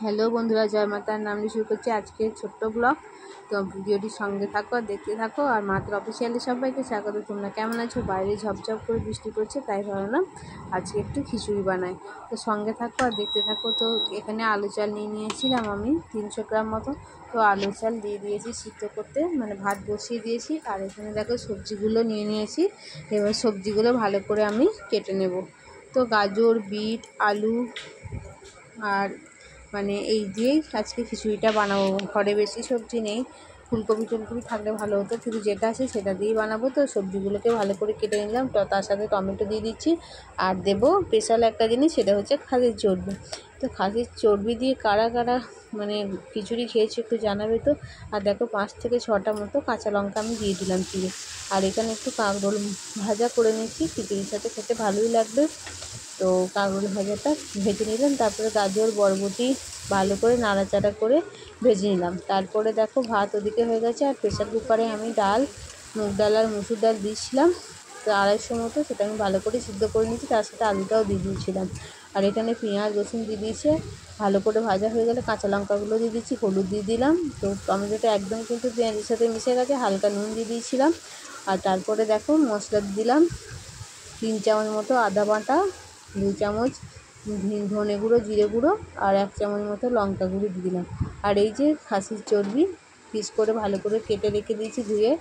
Hello বন্ধুরা, জয় মাতার নাম নিয়ে শুরু করছি আজকে ছোট্ট ব্লগ। তো ভিডিওটির সঙ্গে থাকো আর দেখতে থাকো। আর মাত্র অফিসিয়ালি সবাইকে স্বাগত। তোমরা কেমন আছো? বাইরে ঝপঝপ করে বৃষ্টি পড়ছে, তাই ভাবলাম আজকে একটু খিচুড়ি বানাই। তো সঙ্গে থাকো আর দেখতে থাকো। তো এখানে আলু চাল নিয়ে নিয়েছিলাম আমি 300 গ্রাম মতো। তো আলু চাল দিয়ে দিয়েছি সিদ্ধ করতে, মানে ভাত বসিয়ে দিয়েছি। আর এখানে দেখো সবজিগুলো নিয়ে নিয়েছি। এবার সবজিগুলো ভালো করে আমি কেটে নেব। তো গাজর, বিট, আলু আর মানে এই দিয়েই আজকে খিচুড়িটা বানাবো। ঘরে বেশি সবজি নেই, ফুলকপি টুলকপি থাকলে ভালো হতো, কিন্তু যেটা আছে সেটা দিয়েই বানাবো। তো সবজিগুলোকে ভালো করে কেটে নিলাম। তো তার সাথে টমেটো দিয়ে দিচ্ছি। আর দেবো স্পেশাল একটা জিনিস, সেটা হচ্ছে খাসির চর্বি। তো খাসির চর্বি দিয়ে কারা কারা মানে খিচুড়ি খেয়েছি একটু জানাবে তো। আর দেখো 5 থেকে 6টা মতো কাঁচা লঙ্কা আমি দিয়ে দিলাম চিড়ে। আর এখানে একটু কাঁকরোল ভাজা করে নিচ্ছি, খিচুড়ির সাথে খেতে ভালোই লাগবে। তো কাঁকরোল ভাজাটা ভেজে নিলাম। তারপরে গাজর, বরবটি ভালো করে নাড়াচাড়া করে ভেজে নিলাম। তারপরে দেখো ভাত ওদিকে হয়ে গেছে। আর প্রেসার কুকারে আমি ডাল, মুগ ডাল আর মুসুর ডাল দিয়েছিলাম। তো 250 মতো, সেটা আমি ভালো করে সিদ্ধ করে নিয়েছি। তার সাথে আলুটাও দিয়ে দিয়েছিলাম। আর এখানে পেঁয়াজ রসুন দিয়ে দিয়েছে। ভালো করে ভাজা হয়ে গেলে কাঁচা লঙ্কাগুলো দিয়ে দিচ্ছি, হলুদ দিয়ে দিলাম। তো টমেটোটা একদম কিন্তু পেঁয়াজের সাথে মিশে গেছে, হালকা নুন দিয়ে দিয়েছিলাম। আর তারপরে দেখো মশলা দিলাম 3 চামচ মতো আদা বাটা, 2 চামচ ধনে গুঁড়ো, জিরে গুঁড়ো আর 1 চামচ মতো লঙ্কা গুঁড়ো দিয়ে দিলাম। আর এই যে খাসির চর্বি পিস করে ভালো করে কেটে রেখে দিয়েছি ধুয়ে।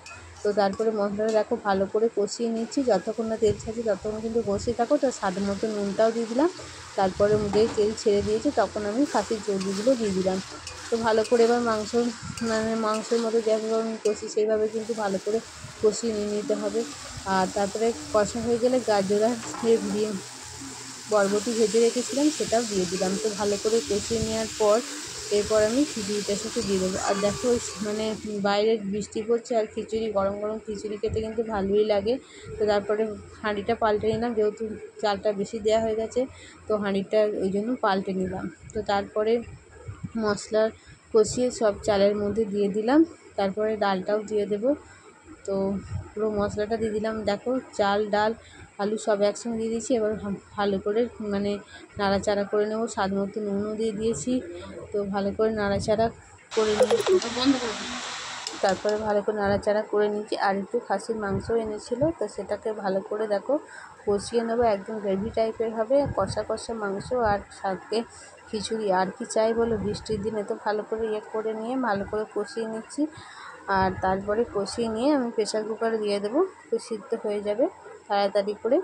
তো তারপরে মশলাটা দেখো ভালো করে কষিয়ে নিচ্ছি, যতক্ষণ না তেল ছাড়ছে ততক্ষণ কিন্তু কষিয়ে থাকো। তো স্বাদ মতো নুনটাও দিয়ে দিলাম। তারপরে যেই তেল ছেড়ে দিয়েছি তখন আমি খাসির চর্বিগুলো দিয়ে দিলাম। তো ভালো করে এবার মাংসের মতো যেভাবে আমি কষি সেইভাবে কিন্তু ভালো করে কষিয়ে নিয়ে নিতে হবে। আর তারপরে কষা হয়ে গেলে গাজর আর বরবটি ভেজে রেখেছিলাম সেটাও দিয়ে দিলাম। তো ভালো করে কষিয়ে নেওয়ার পর এরপর আমি খিচুড়িটার সাথে দিয়ে দেবো। আর দেখো মানে বাইরে বৃষ্টি পড়ছে আর খিচুড়ি, গরম গরম খিচুড়ি খেতে কিন্তু ভালোই লাগে। তো তারপরে হাঁড়িটা পাল্টে নিলাম, যেহেতু চালটা বেশি দেওয়া হয়ে গেছে। তো হাঁড়িটা ওই জন্য পাল্টে নিলাম। তো তারপরে মশলা কষিয়ে সব চালের মধ্যে দিয়ে দিলাম। তারপরে ডালটাও দিয়ে দেবো। তো পুরো মশলাটা দিয়ে দিলাম। দেখো চাল, ডাল, আলু সব একসঙ্গে দিয়ে দিয়েছি। এবার ভালো করে মানে নাড়াচাড়া করে নেবো। স্বাদ মতো নুনও দিয়ে দিয়েছি। তো ভালো করে নাড়াচাড়া করে নিয়েছি। তারপরে ভালো করে নাড়াচাড়া করে নিয়েছি। আর একটু খাসির মাংসও এনেছিলো, তো সেটাকে ভালো করে দেখো কষিয়ে নেবো। একদম গ্রেভি টাইপের হবে, কষা কষা মাংস আর সাথে খিচুড়ি। আর কি চাই বলো বৃষ্টির দিনে? তো ভালো করে করে নিয়ে ভালো করে কষিয়ে নিচ্ছি। আর তারপরে কষিয়ে নিয়ে আমি প্রেসার কুকারে দিয়ে দেবো, তো সিদ্ধ হয়ে যাবে তাড়াতাড়ি করে।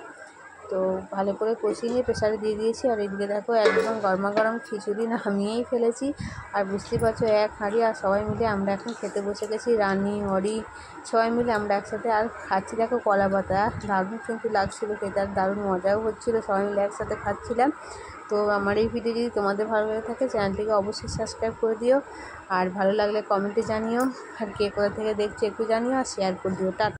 তো ভালো করে কষিয়ে নিয়ে প্রেসারে দিয়ে দিয়েছি। আর এদিকে দেখো একদম গরমা গরম খিচুড়ি নামিয়েই ফেলেছি। আর বুঝতেই পারছো এক হাঁড়ি। আর সবাই মিলে আমরা এখন খেতে বসে গেছি, রানি, অরি সবাই মিলে আমরা একসাথে আর খাচ্ছি। দেখো কলা পাতা, দারুণ কিন্তু লাগছিলো খেতে, আর দারুণ মজাও হচ্ছিলো, সবাই মিলে একসাথে খাচ্ছিলাম। তো আমার এই ভিডিও যদি তোমাদের ভালো লেগে থাকে চ্যানেলটিকে অবশ্যই সাবস্ক্রাইব করে দিও। আর ভালো লাগলে কমেন্টে জানিও। আর কে কোথা থেকে দেখছো একটু জানিও, আর শেয়ার করে দিও। টাটা।